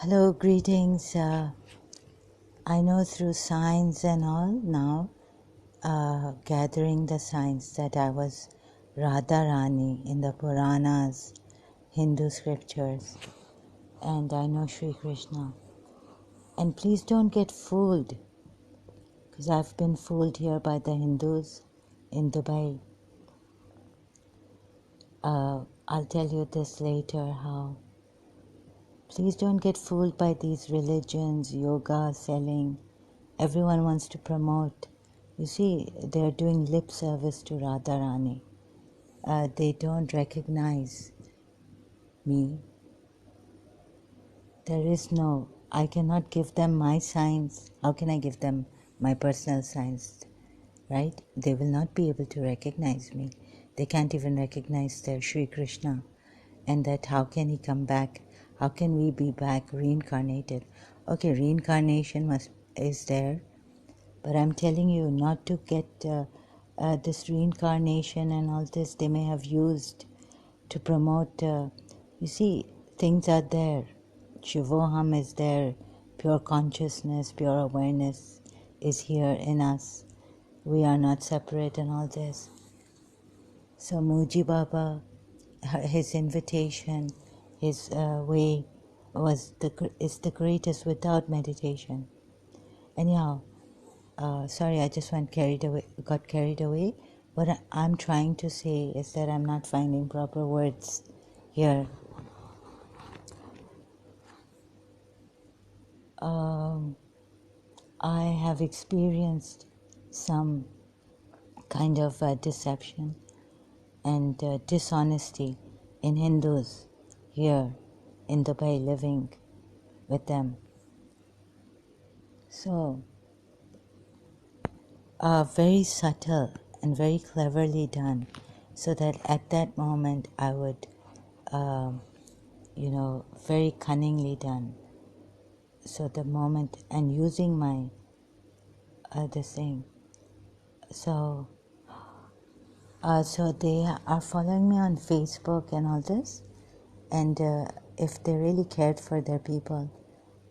Hello, greetings. I know through signs and all now, gathering the signs that I was Radharani in the Puranas, Hindu scriptures, and I know Sri Krishna. And please don't get fooled, because I've been fooled here by the Hindus in Dubai. I'll tell you this later how. Please don't get fooled by these religions, yoga, selling. Everyone wants to promote. You see, they're doing lip service to Radharani. They don't recognize me. There is no, I cannot give them my signs. How can I give them my personal signs, right? They will not be able to recognize me. They can't even recognize their Sri Krishna. And that how can he come back? How can we be back reincarnated? Okay, reincarnation is there, but I'm telling you not to get this reincarnation and all this they may have used to promote. You see, things are there. Shivoham is there. Pure consciousness, pure awareness is here in us. We are not separate and all this. So Muji Baba, his invitation, his way is the greatest without meditation. Anyhow, sorry, I just got carried away. What I'm trying to say is that I'm not finding proper words here. I have experienced some kind of deception and dishonesty in Hindus here in Dubai, living with them. So, very subtle and very cleverly done, so that at that moment I would, very cunningly done. So the moment, and using my this thing. So they are following me on Facebook and all this, and if they really cared for their people,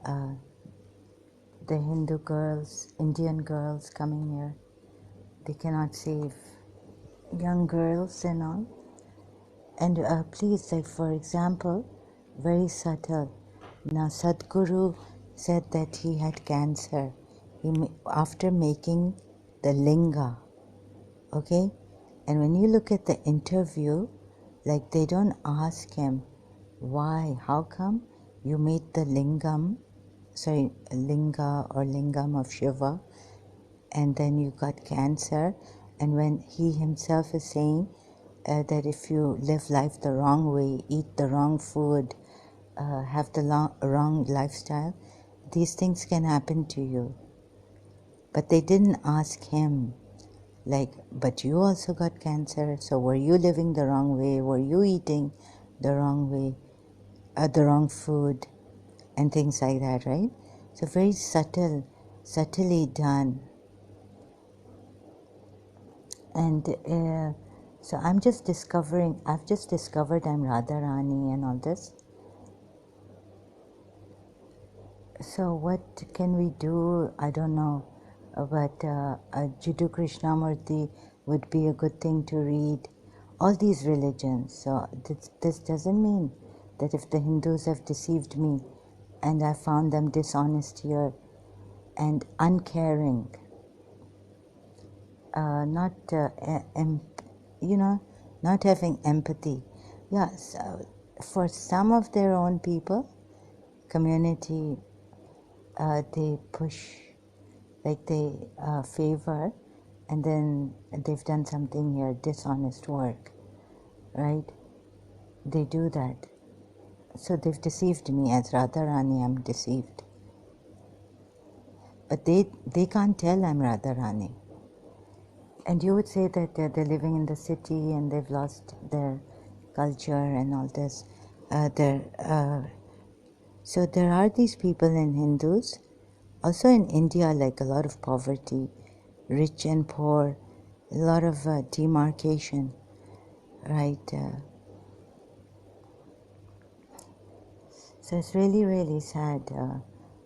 the Hindu girls, Indian girls coming here, they cannot save young girls and all. And please, like for example, very subtle. Now Sadhguru said that he had cancer after making the linga, okay? And when you look at the interview, like they don't ask him, why, how come you made the linga or lingam of Shiva, and then you got cancer. And when he himself is saying that if you live life the wrong way, eat the wrong food, have the wrong lifestyle, these things can happen to you. But they didn't ask him, like, but you also got cancer, so were you living the wrong way? Were you eating the wrong way, the wrong food, and things like that, right? So very subtly done. And so I've just discovered I'm Radharani and all this. So what can we do? I don't know. But Judo Krishnamurti would be a good thing to read. All these religions. So this doesn't mean that if the Hindus have deceived me and I found them dishonest here and uncaring, not having empathy. Yes, for some of their own people, community, they push, like they favor, and then they've done something here, dishonest work, right? They do that. So they've deceived me as Radharani. I'm deceived. But they can't tell I'm Radharani. And you would say that they're living in the city and they've lost their culture and all this. So there are these people in Hindus, also in India, like a lot of poverty, rich and poor, a lot of demarcation, right? So it's really, really sad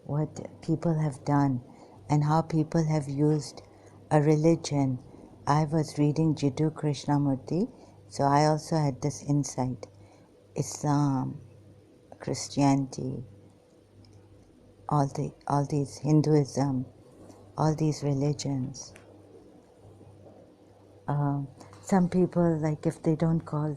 what people have done and how people have used a religion. I was reading Judo Krishnamurti, so I also had this insight. Islam, Christianity, all these Hinduism, all these religions. Some people, like if they don't call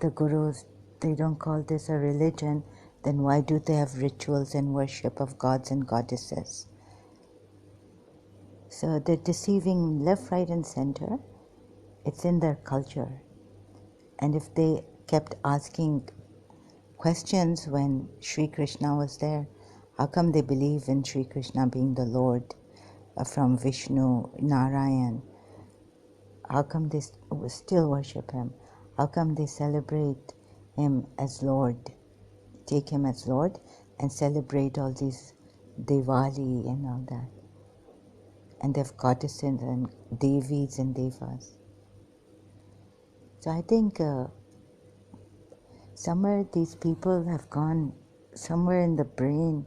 the gurus, they don't call this a religion, then why do they have rituals and worship of gods and goddesses? So they're deceiving left, right, and center. It's in their culture. And if they kept asking questions when Sri Krishna was there, how come they believe in Sri Krishna being the Lord from Vishnu, Narayan? How come they still worship him? How come they celebrate him as Lord, take him as Lord, and celebrate all these Diwali and all that? And they've goddesses and Devis and Devas. So I think somewhere these people have gone somewhere in the brain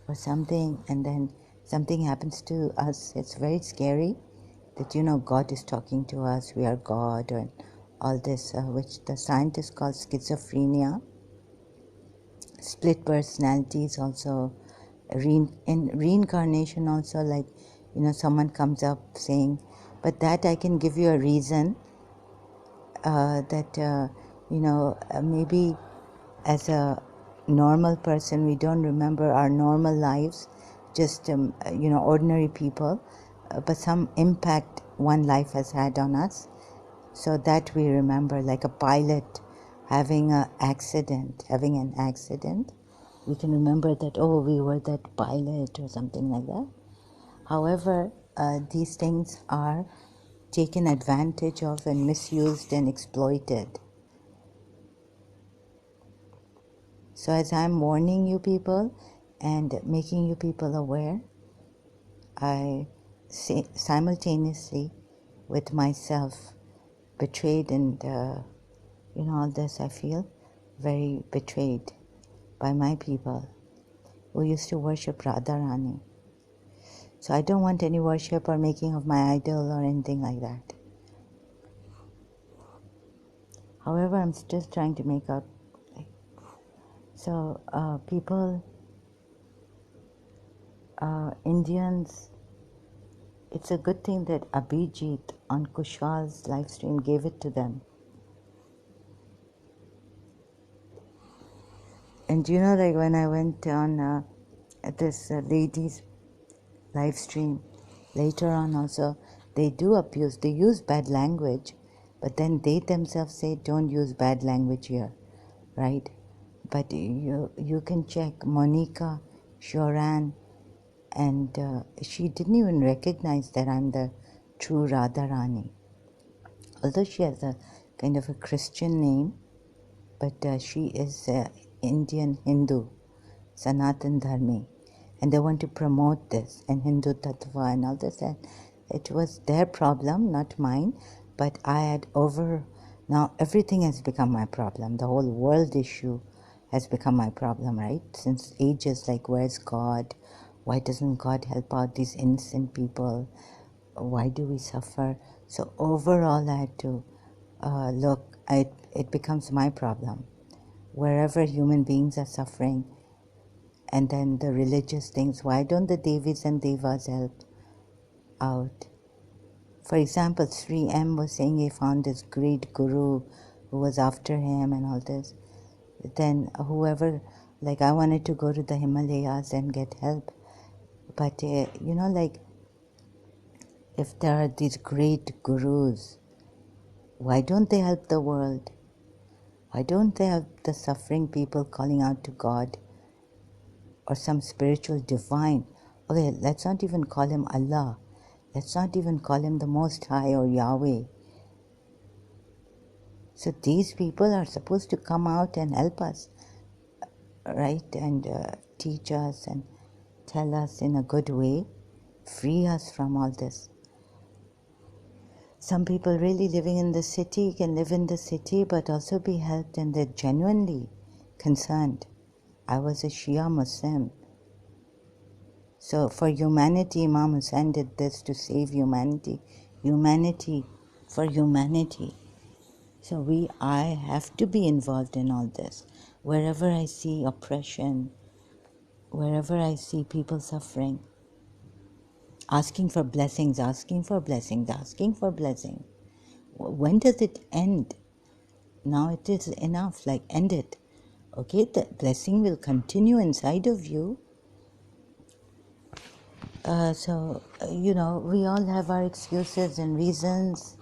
or something, and then something happens to us. It's very scary that, God is talking to us, we are God, and all this, which the scientists call schizophrenia. Split personalities also, in reincarnation also, like, someone comes up saying, but that I can give you a reason that, maybe as a normal person, we don't remember our normal lives, just, ordinary people, but some impact one life has had on us. So that we remember, like a pilot having an accident, we can remember that, oh, we were that pilot or something like that. However, these things are taken advantage of and misused and exploited. So as I'm warning you people and making you people aware, I say simultaneously with myself betrayed and all this, I feel very betrayed by my people who used to worship Radharani. So I don't want any worship or making of my idol or anything like that. However, I'm still trying to make up. So people, Indians, it's a good thing that Abhijit on Kushal's live stream gave it to them. And like when I went on this lady's live stream, later on also, they do abuse, they use bad language, but then they themselves say, don't use bad language here, right? But you can check Monica Shoran, and she didn't even recognize that I'm the true Radharani. Although she has a kind of a Christian name, but she is Indian Hindu, Sanatan Dharmi, and they want to promote this and Hindu Tattva and all this. And it was their problem, not mine, but I had now everything has become my problem. The whole world issue has become my problem, right? Since ages, like, where's God? Why doesn't God help out these innocent people? Why do we suffer? So overall, I had to look, it becomes my problem. Wherever human beings are suffering, and then the religious things, why don't the Devis and Devas help out? For example, Sri M was saying he found this great guru who was after him and all this. Then whoever, like, I wanted to go to the Himalayas and get help. But, like, if there are these great gurus, why don't they help the world? Why don't they help the suffering people calling out to God or some spiritual divine? Okay, let's not even call him Allah. Let's not even call him the Most High or Yahweh. So these people are supposed to come out and help us, right? And teach us and tell us in a good way, free us from all this. Some people really living in the city can live in the city but also be helped, and they're genuinely concerned. I was a Shia Muslim. So for humanity, Imam Hussain did this to save humanity. Humanity for humanity. So I have to be involved in all this. Wherever I see oppression, wherever I see people suffering, asking for blessings, asking for blessings, asking for blessing. When does it end? Now it is enough, like end it. Okay, the blessing will continue inside of you. We all have our excuses and reasons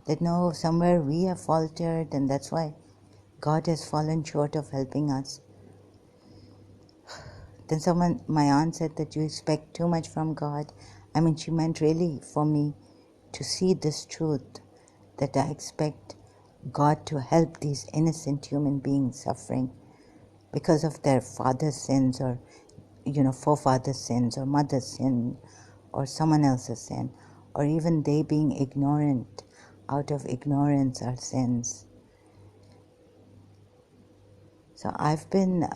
that no, somewhere we have faltered and that's why God has fallen short of helping us. Then my aunt said that you expect too much from God. I mean, she meant really for me to see this truth, that I expect God to help these innocent human beings suffering because of their father's sins or, forefathers' sins or mother's sin or someone else's sin, or even they being ignorant, out of ignorance are sins. So I've been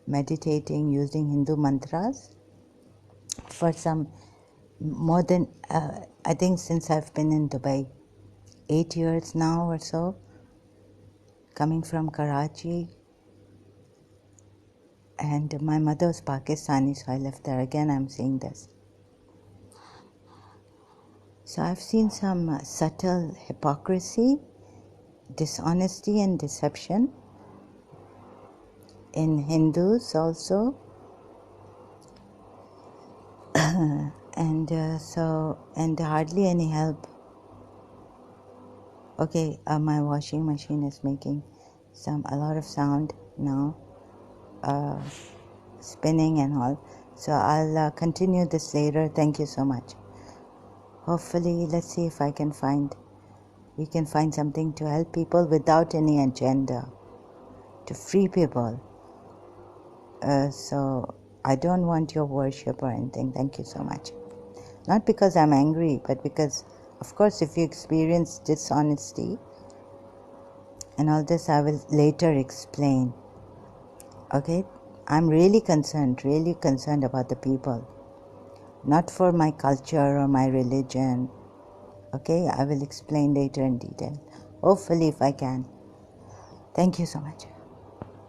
meditating using Hindu mantras for some more than, I think since I've been in Dubai, 8 years now or so, coming from Karachi. And my mother was Pakistani, so I left there. Again, I'm saying this. So I've seen some subtle hypocrisy, dishonesty and deception in Hindus also. and hardly any help. Okay, my washing machine is making a lot of sound now, spinning and all. So I'll continue this later. Thank you so much. Hopefully, let's see if we can find something to help people without any agenda, to free people. So I don't want your worship or anything. Thank you so much. Not because I'm angry, but because, of course, if you experience dishonesty and all this, I will later explain. Okay? I'm really concerned about the people. Not for my culture or my religion. Okay? I will explain later in detail. Hopefully, if I can. Thank you so much.